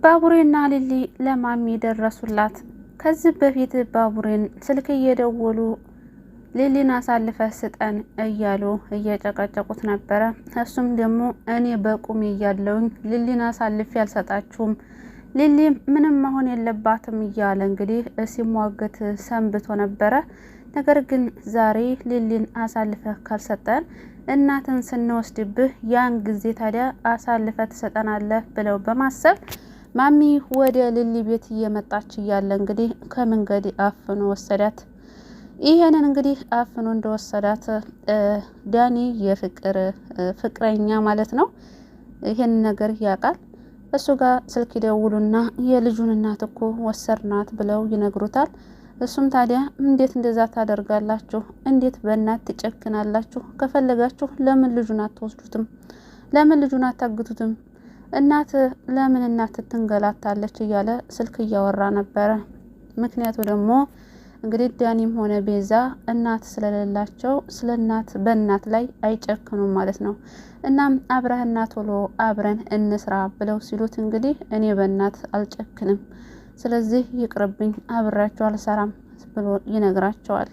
ባቡሬና ሊሊ ለማሚ ደረሱላት። ከዚህ በፊት ባቡሬን ስልክ እየደወሉ ሊሊን አሳልፈ ስጠን እያሉ እየጨቀጨቁት ነበረ። እሱም ደግሞ እኔ በቁም እያለውኝ ሊሊን አሳልፌ አልሰጣችሁም፣ ሊሊ ምንም መሆን የለባትም እያለ እንግዲህ ሲሟገት ሰንብቶ ነበረ። ነገር ግን ዛሬ ሊሊን አሳልፈ ካልሰጠን እናትን ስንወስድብህ ያን ጊዜ ታዲያ አሳልፈ ትሰጠናለህ ብለው በማሰብ ማሚ ወደ ሊሊ ቤት እየመጣች እያለ እንግዲህ ከመንገድ አፍኖ ወሰዳት። ይሄንን እንግዲህ አፍኖ እንደወሰዳት ዳኒ ፍቅረኛ ማለት ነው ይሄን ነገር ያውቃል። እሱ ጋር ስልክ ይደውሉና የልጁን እናት እኮ ወሰርናት ብለው ይነግሩታል። እሱም ታዲያ እንዴት እንደዛ ታደርጋላችሁ? እንዴት በእናት ትጨክናላችሁ? ከፈለጋችሁ ለምን ልጁን አትወስዱትም? ለምን ልጁን አታግቱትም? እናት ለምን እናት ትንገላታለች እያለ ስልክ እያወራ ነበረ። ምክንያቱ ደግሞ እንግዲህ ዳኒም ሆነ ቤዛ እናት ስለሌላቸው ስለ እናት በእናት ላይ አይጨክኑም ማለት ነው። እናም አብረህና ቶሎ አብረን እንስራ ብለው ሲሉት እንግዲህ እኔ በእናት አልጨክንም፣ ስለዚህ ይቅርብኝ፣ አብራቸው አልሰራም ብሎ ይነግራቸዋል።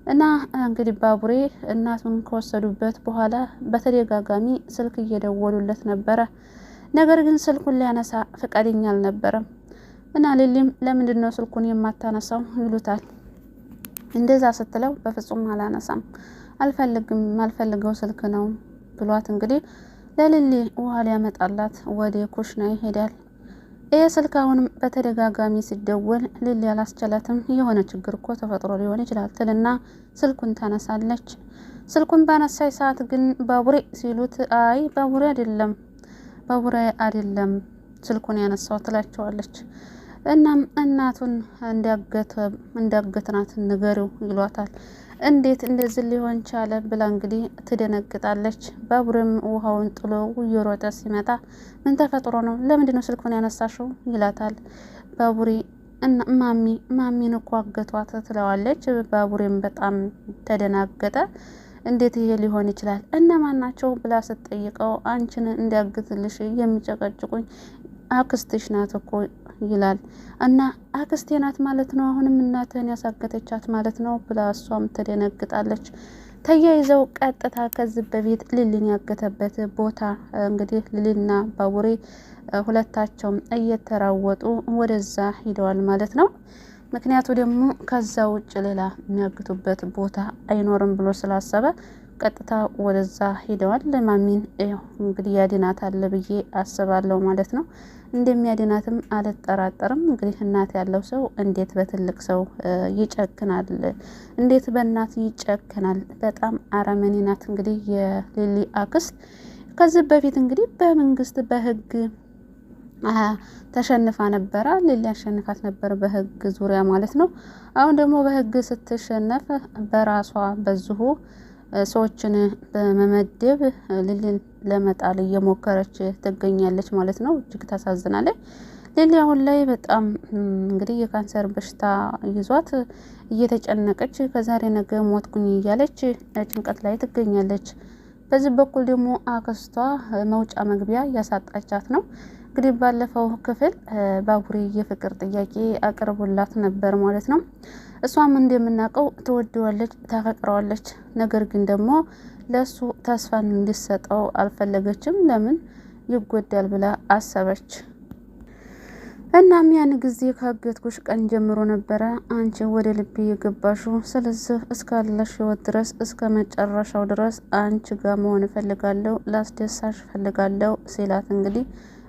እና እንግዲህ ባቡሬ እናቱን ከወሰዱበት በኋላ በተደጋጋሚ ስልክ እየደወሉለት ነበረ። ነገር ግን ስልኩን ሊያነሳ ፈቃደኛ አልነበረም። እና ሊሊም ለምንድን ነው ስልኩን የማታነሳው ይሉታል። እንደዛ ስትለው በፍጹም አላነሳም፣ አልፈልገው ስልክ ነው ብሏት እንግዲህ ለሊሊ ውሃ ሊያመጣላት ወደ ኩሽና ይሄዳል። ይህ ስልክ አሁንም በተደጋጋሚ ሲደወል ሊሊ አላስቻላትም። የሆነ ችግር እኮ ተፈጥሮ ሊሆን ይችላል ትልና ስልኩን ታነሳለች። ስልኩን ባነሳይ ሰዓት ግን ባቡሬ ሲሉት አይ ባቡሬ አይደለም ስልኩን ያነሳው ትላቸዋለች። እናም እናቱን እንዳገትናት ንገሪው ይሏታል። እንዴት እንደዚህ ሊሆን ቻለ ብላ እንግዲህ ትደነግጣለች። ባቡሬም ውሃውን ጥሎ እየሮጠ ሲመጣ ምን ተፈጥሮ ነው? ለምንድን ነው ስልኩን ያነሳሽው? ይላታል። ባቡሬ እና ማሚን እኮ አገቷት ትለዋለች። ባቡሬም በጣም ተደናገጠ። እንዴት ይሄ ሊሆን ይችላል? እነማን ናቸው ብላ ስትጠይቀው አንቺን እንዲያግትልሽ የሚጨቀጭቁኝ አክስትሽ ናት እኮ ይላል። እና አክስቴ ናት ማለት ነው አሁንም እናትህን ያሳገተቻት ማለት ነው ብላ እሷም ትደነግጣለች። ተያይዘው ቀጥታ ከዚህ በፊት ሊሊን ያገተበት ቦታ እንግዲህ ሊሊና ባቡሬ ሁለታቸውም እየተራወጡ ወደዛ ሂደዋል ማለት ነው። ምክንያቱ ደግሞ ከዛ ውጭ ሌላ የሚያግቱበት ቦታ አይኖርም ብሎ ስላሰበ ቀጥታ ወደዛ ሂደዋል። ለማሚን እንግዲህ ያድናታል ብዬ አስባለሁ ማለት ነው። እንደሚያድናትም አልጠራጠርም። እንግዲህ እናት ያለው ሰው እንዴት በትልቅ ሰው ይጨክናል? እንዴት በእናት ይጨክናል? በጣም አረመኔ ናት። እንግዲህ የሊሊ አክስት ከዚህ በፊት እንግዲህ በመንግስት በህግ ተሸንፋ ነበረ። ሊሊ አሸንፋት ነበር በህግ ዙሪያ ማለት ነው። አሁን ደግሞ በህግ ስትሸነፍ በራሷ በዚሁ ሰዎችን በመመደብ ሊሊን ለመጣል እየሞከረች ትገኛለች ማለት ነው። እጅግ ታሳዝናለች። ሊሊ አሁን ላይ በጣም እንግዲህ የካንሰር በሽታ ይዟት እየተጨነቀች ከዛሬ ነገ ሞትኩኝ እያለች ጭንቀት ላይ ትገኛለች። በዚህ በኩል ደግሞ አክስቷ መውጫ መግቢያ ያሳጣቻት ነው። እንግዲህ ባለፈው ክፍል ባቡሬ የፍቅር ጥያቄ አቅርቦላት ነበር ማለት ነው። እሷም እንደምናውቀው ትወደዋለች፣ ታፈቅረዋለች። ነገር ግን ደግሞ ለሱ ተስፋን እንዲሰጠው አልፈለገችም። ለምን ይጎዳል ብላ አሰበች። እናም ያን ጊዜ ካገትኩሽ ቀን ጀምሮ ነበረ አንቺ ወደ ልቤ የገባሽው። ስለዚህ እስካለሽ ህይወት ድረስ እስከ መጨረሻው ድረስ አንቺ ጋር መሆን እፈልጋለሁ፣ ላስደሳሽ እፈልጋለሁ ሲላት እንግዲህ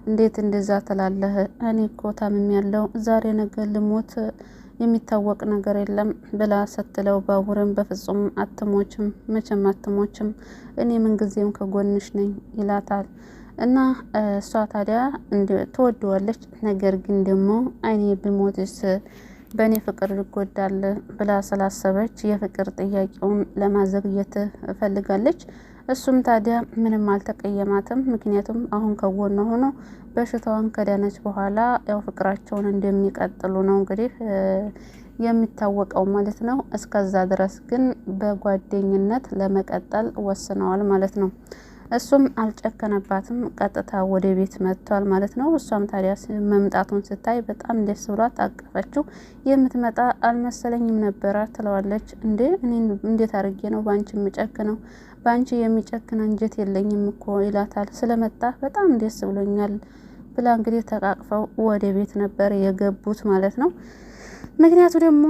እንዴት እንደዛ ትላለህ? እኔ እኮ ታምሜያለሁ፣ ዛሬ ነገ ልሞት፣ የሚታወቅ ነገር የለም ብላ ስትለው ባቡሬም በፍጹም አትሞችም፣ መቼም አትሞችም፣ እኔ ምንጊዜም ከጎንሽ ነኝ ይላታል። እና እሷ ታዲያ ትወደዋለች። ነገር ግን ደግሞ እኔ ብሞትስ በእኔ ፍቅር ይጎዳል ብላ ስላሰበች የፍቅር ጥያቄውን ለማዘግየት ፈልጋለች። እሱም ታዲያ ምንም አልተቀየማትም። ምክንያቱም አሁን ከጎኗ ሆኖ በሽታዋን ከዳነች በኋላ ያው ፍቅራቸውን እንደሚቀጥሉ ነው እንግዲህ የሚታወቀው ማለት ነው። እስከዛ ድረስ ግን በጓደኝነት ለመቀጠል ወስነዋል ማለት ነው። እሱም አልጨከነባትም። ቀጥታ ወደ ቤት መጥቷል ማለት ነው። እሷም ታዲያ መምጣቱን ስታይ በጣም ደስ ብሏት አቀፈችው። የምትመጣ አልመሰለኝም ነበረ ትለዋለች። እንዴ እኔ እንዴት አድርጌ ነው በአንቺ የምጨክነው? በአንቺ የሚጨክን አንጀት የለኝም እኮ ይላታል። ስለመጣ በጣም ደስ ብሎኛል ብላ እንግዲህ ተቃቅፈው ወደ ቤት ነበር የገቡት ማለት ነው። ምክንያቱ ደግሞ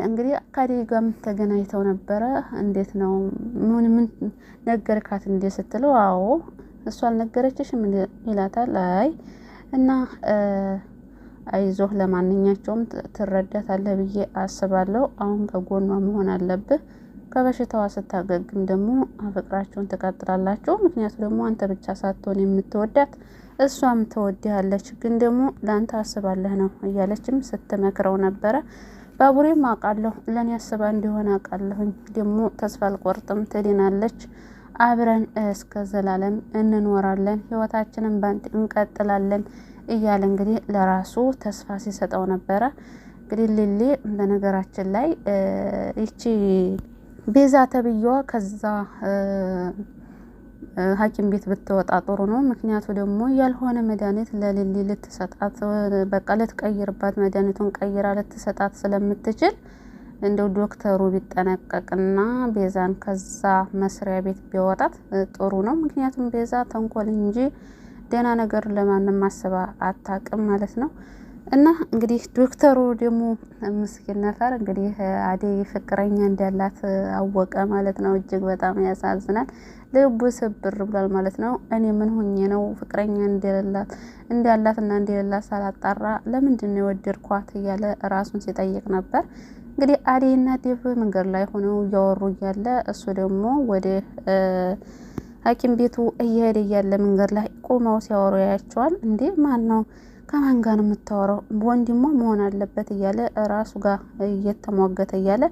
እንግዲህ ከአደይ ጋርም ተገናኝተው ነበረ። እንዴት ነው ምን ነገርካት እንዴ ስትለው፣ አዎ እሷ አልነገረችሽም ይላታል። አይ እና አይዞህ ለማንኛቸውም ትረዳታለህ ብዬ አስባለሁ። አሁን ከጎኗ መሆን አለብህ። ከበሽታዋ ስታገግም ደግሞ ፍቅራችሁን ትቀጥላላችሁ። ምክንያቱ ደግሞ አንተ ብቻ ሳትሆን የምትወዳት እሷም ትወድሃለች፣ ግን ደግሞ ለአንተ አስባለህ ነው እያለችም ስትመክረው ነበረ። ባቡሬም አውቃለሁ ለእኔ አስባ እንዲሆን አውቃለሁኝ፣ ደግሞ ተስፋ አልቆርጥም፣ ትድናለች፣ አብረን እስከ ዘላለም እንኖራለን፣ ህይወታችንን ባንድ እንቀጥላለን እያለ እንግዲህ ለራሱ ተስፋ ሲሰጠው ነበረ። እንግዲህ ሊሊ በነገራችን ላይ ይቺ ቤዛ ተብዬዋ ከዛ ሐኪም ቤት ብትወጣ ጥሩ ነው። ምክንያቱ ደግሞ ያልሆነ መድኃኒት ለሊሊ ልትሰጣት በቃ ልትቀይርባት መድኃኒቱን ቀይራ ልትሰጣት ስለምትችል እንደው ዶክተሩ ቢጠነቀቅና ቤዛን ከዛ መስሪያ ቤት ቢወጣት ጥሩ ነው። ምክንያቱም ቤዛ ተንኮል እንጂ ደህና ነገር ለማንም ማሰባ አታውቅም ማለት ነው። እና እንግዲህ ዶክተሩ ደግሞ ምስኪን ነፈር እንግዲህ አደይ ፍቅረኛ እንዳላት አወቀ ማለት ነው። እጅግ በጣም ያሳዝናል። ልቡ ስብር ብሏል ማለት ነው። እኔ ምን ሆኜ ነው ፍቅረኛ እንዳላትና እንደሌላት ሳላጣራ ለምንድን ነው የወደድኳት እያለ ራሱን ሲጠይቅ ነበር። እንግዲህ አደይና ዴቭ መንገድ ላይ ሆነው እያወሩ እያለ እሱ ደግሞ ወደ ሐኪም ቤቱ እየሄደ እያለ መንገድ ላይ ቆመው ሲያወሩ ያያቸዋል። እንዴ ማን ነው ከማን ጋር ነው የምታወራው? ወንድሟ መሆን አለበት እያለ ራሱ ጋር እየተሟገተ እያለ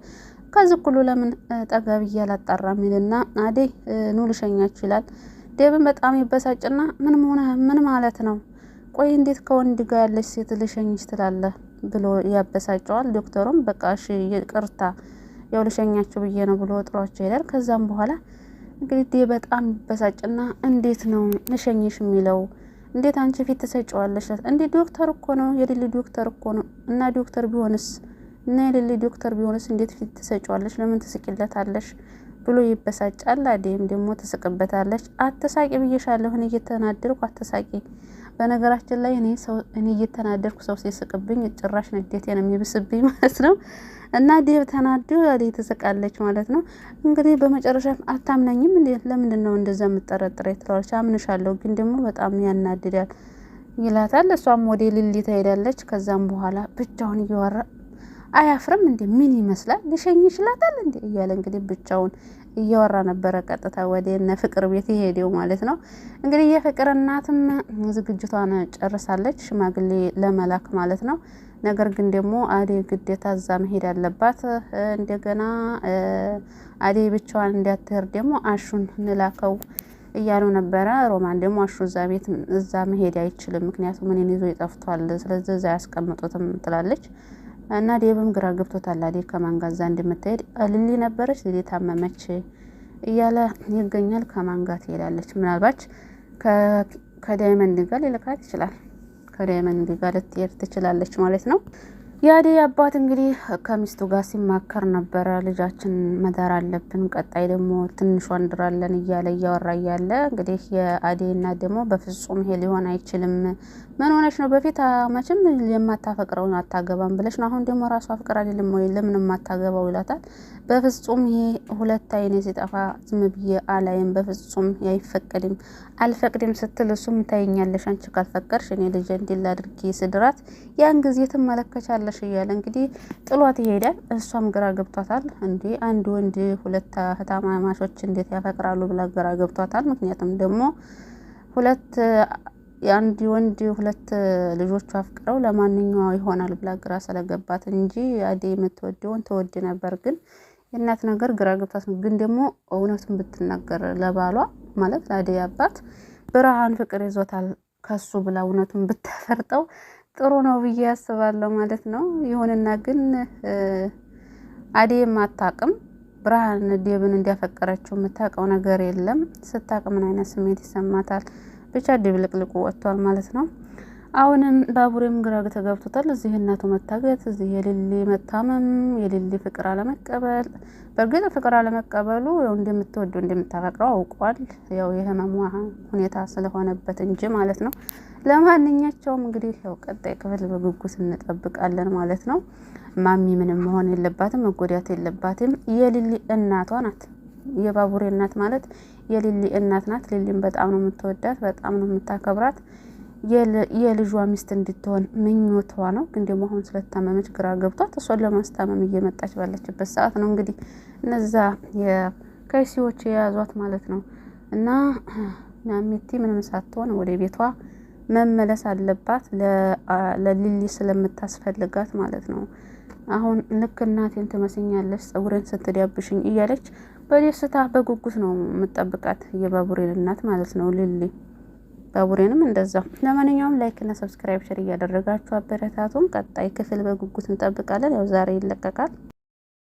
ከዚህ ሁሉ ለምን ጠጋ ብዬ አላጣራም ይልና አደይ ኑ ልሸኛችሁ ይላል። ዴቭን በጣም ይበሳጭና ምን ማለት ነው? ቆይ እንዴት ከወንድ ጋር ያለች ሴት ልሸኝሽ ትላለህ ብሎ ያበሳጨዋል። ዶክተሩም በቃ እሺ ይቅርታ ያው ልሸኛችሁ ብዬ ነው ብሎ ጥሏቸው ይላል። ከዛም በኋላ እንግዲህ ዴቭ በጣም ይበሳጭና እንዴት ነው ልሸኝሽ የሚለው? እንዴት አንቺ ፊት ትሰጪዋለሽ? እንዴ ዶክተር እኮ ነው የሊሊ ዶክተር እኮ ነው። እና ዶክተር ቢሆንስ እና የሊሊ ዶክተር ቢሆንስ እንዴት ፊት ትሰጪዋለሽ? ለምን ትስቂለታለሽ? ብሎ ይበሳጫል። አደይም ደግሞ ትስቅበታለች። አትሳቂ ብዬሻለሁ፣ እኔ እየተናደርኩ አትሳቂ። በነገራችን ላይ እኔ እየተናደርኩ ሰው ሲስቅብኝ ጭራሽ ንዴቴ ነው የሚብስብኝ ማለት ነው። እና ዴቭ ተናዶ አደይ ትስቃለች ማለት ነው። እንግዲህ በመጨረሻ አታምናኝም እንዴ? ለምንድን ነው እንደዛ የምጠረጥረኝ ትለዋለች። አምንሻለሁ ግን ደግሞ በጣም ያናድዳል ይላታል። እሷም ወደ ሊሊ ትሄዳለች። ከዛም በኋላ ብቻውን እያወራ አያፍርም እንዴ? ምን ይመስላል ሊሸኝ ይችላታል እንዴ እያለ እንግዲህ ብቻውን እያወራ ነበረ። ቀጥታ ወደ እነ ፍቅር ቤት ይሄደው ማለት ነው። እንግዲህ የፍቅር እናትም ዝግጅቷን ጨርሳለች ሽማግሌ ለመላክ ማለት ነው። ነገር ግን ደግሞ አደይ ግዴታ እዛ መሄድ አለባት። እንደገና አደይ ብቻዋን እንዳትሄድ ደግሞ አሹን እንላከው እያሉ ነበረ። ሮማን ደግሞ አሹ እዛ መሄድ አይችልም፣ ምክንያቱም እኔን ይዞ ይጠፍቷል፣ ስለዚህ እዛ ያስቀምጡትም ትላለች። እና ዴቭም ግራ ገብቶታል። አደይ ከማን ጋር እዛ እንደምትሄድ ሊሊ ነበረች፣ ሊሊ ታመመች እያለ ይገኛል። ከማን ጋር ትሄዳለች? ምናልባት ከዳይመንድ ጋር ሊልካት ይችላል። ከዳይመንድ ጋር ልትሄድ ትችላለች ማለት ነው። የአደይ አባት እንግዲህ ከሚስቱ ጋር ሲማከር ነበረ። ልጃችን መዳር አለብን፣ ቀጣይ ደግሞ ትንሿ እንድራለን እያለ እያወራ እያለ እንግዲህ የአደይ እናት ደግሞ በፍጹም ይሄ ሊሆን አይችልም፣ ምን ሆነች ነው? በፊት መቼም የማታፈቅረውን አታገባም ብለሽ ነው፣ አሁን ደግሞ ራሷ ፍቅር አይደለም ወይ ለምን የማታገባው ይላታል። በፍጹም ይሄ ሁለት አይኔ ሲጠፋ ዝም ብዬ አላይም፣ በፍጹም አይፈቀድም፣ አልፈቅድም ስትል እሱም ታይኛለሽ፣ አንቺ ካልፈቀድሽ እኔ ልጅ እንዲል አድርጌ ስድራት ያን ጊዜ ትመለከቻለሽ እያለ እንግዲህ ጥሏት ይሄዳል። እሷም ግራ ገብቷታል። እንዴ አንድ ወንድ ሁለት እህትማማቾች እንዴት ያፈቅራሉ ብላ ግራ ገብቷታል። ምክንያቱም ደግሞ አንድ ወንድ ሁለት ልጆቹ አፍቅረው ለማንኛው ይሆናል ብላ ግራ ስለገባት እንጂ አደይ የምትወደውን ትወድ ነበር። ግን የእናት ነገር ግራ ገብቷት ነው። ግን ደግሞ እውነቱን ብትናገር ለባሏ ማለት ለአደይ አባት ብርሃን ፍቅር ይዞታል ከሱ ብላ እውነቱን ብታፈርጠው ጥሩ ነው ብዬ ያስባለሁ ማለት ነው። ይሁንና ግን አደይም አታውቅም ብርሃን ዴብን እንዲያፈቀረችው የምታውቀው ነገር የለም። ስታውቅ ምን አይነት ስሜት ይሰማታል? ብቻ ድብልቅልቁ ወጥቷል ማለት ነው። አሁንም ባቡሬም ግራ ተጋብቶታል። እዚህ እናቱ መታገት፣ እዚህ የሊሊ መታመም፣ የሊሊ ፍቅር አለመቀበል። በእርግጥ ፍቅር አለመቀበሉ ያው እንደምትወደው እንደምታፈቅረው አውቋል። ያው የህመሟ ሁኔታ ስለሆነበት እንጂ ማለት ነው። ለማንኛቸውም እንግዲህ ያው ቀጣይ ክፍል በጉጉት እንጠብቃለን ማለት ነው። ማሚ ምንም መሆን የለባትም፣ መጎዳት የለባትም። የሊሊ እናቷ ናት። የባቡሬ እናት ማለት የሊሊ እናት ናት። ሊሊን በጣም ነው የምትወዳት፣ በጣም ነው የምታከብራት። የልጇ ሚስት እንድትሆን ምኞቷ ነው። ግን ደግሞ አሁን ስለታመመች ግራ ገብቷት እሷን ለማስታመም እየመጣች ባለችበት ሰዓት ነው እንግዲህ እነዛ የከይሲዎች የያዟት ማለት ነው። እና ማሚቲ ምንም ሳትሆን ወደ ቤቷ መመለስ አለባት፣ ለሊሊ ስለምታስፈልጋት ማለት ነው። አሁን ልክ እናቴን ትመስኛለሽ ጸጉሬን ስትዳብሽኝ እያለች በደስታ በጉጉት ነው የምትጠብቃት የባቡሬን እናት ማለት ነው ሊሊ። ባቡሬንም እንደዛው። ለማንኛውም ላይክ እና ሰብስክራይብ ሼር እያደረጋችሁ አበረታቱን። ቀጣይ ክፍል በጉጉት እንጠብቃለን። ያው ዛሬ ይለቀቃል።